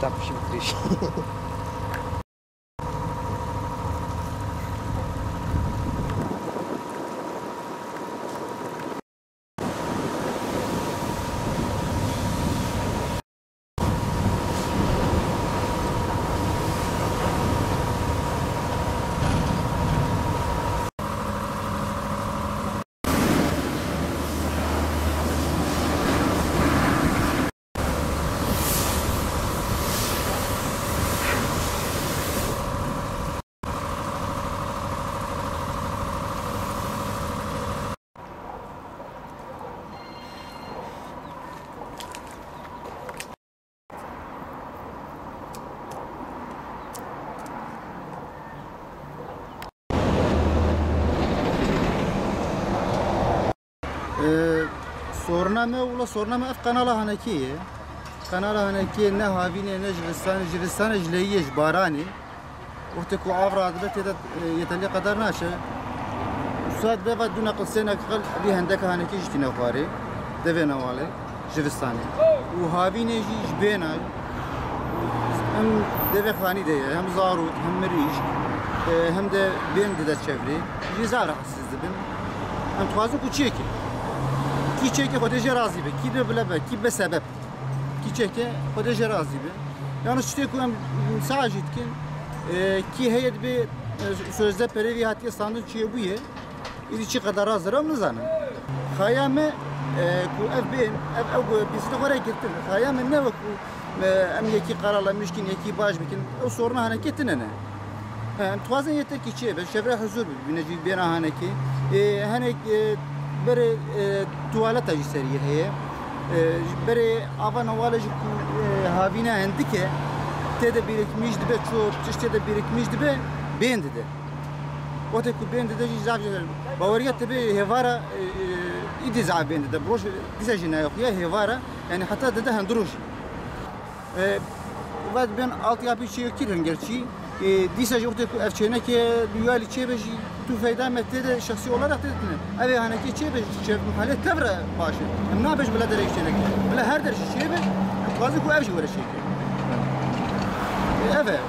tapışım triş. soruname ev kanala hanekiye. Kanala hanekiye ne havine ne jivistane jleyiye jbarani. Vakti ku avra adbet yeterli kadar naşe. Saat beva duna qılsena qıl bi hendek haneki jtine xwari. Deve nawale jivistane. U havine jbena hem deve khani de hem zarut hem meriş hem de ben de çevre. Jizar hassiz bin. Hem tuazı ku çeki. Ki çeke xodece razı be, ki de bile be, ki be sebep. Ki çeke xodece razı be. Yani işte ku mesaj etkin ki heyet bir sözde perevi hatiye sandık çiye bu ye. İçi kadar hazırım nizanım. Hayame ku ev ben ev bizde oraya gittim. Hayame ne ku em yeki karala müşkin yeki baş bikin o soruna hareketin ne? Tuazın yeter ki çiye be şevre huzur bineci bena haneki. Hanek bere tuvalet ajiseriye heye. Bere avan avalaj havina endike tede birikmiş dibe çok çeşitli birikmiş dibe beğendi de. O tek beğendi de cizabcılar. Bavariyat tabi hevara idizab beğendi de. Broş dizajına yok ya hevara yani hatta da hendruş. Vad ben alt yapı şey kirin gerçi. Dizaj o tek efçene ki dünyali çebeji tu fayda mette şahsi olarak dedin. Abi hani ki çebeji çev halet tevra başı. Ne yapış bula derek şeyler. Bula her der şey çebe. Bazı ku evji var şey. Evet.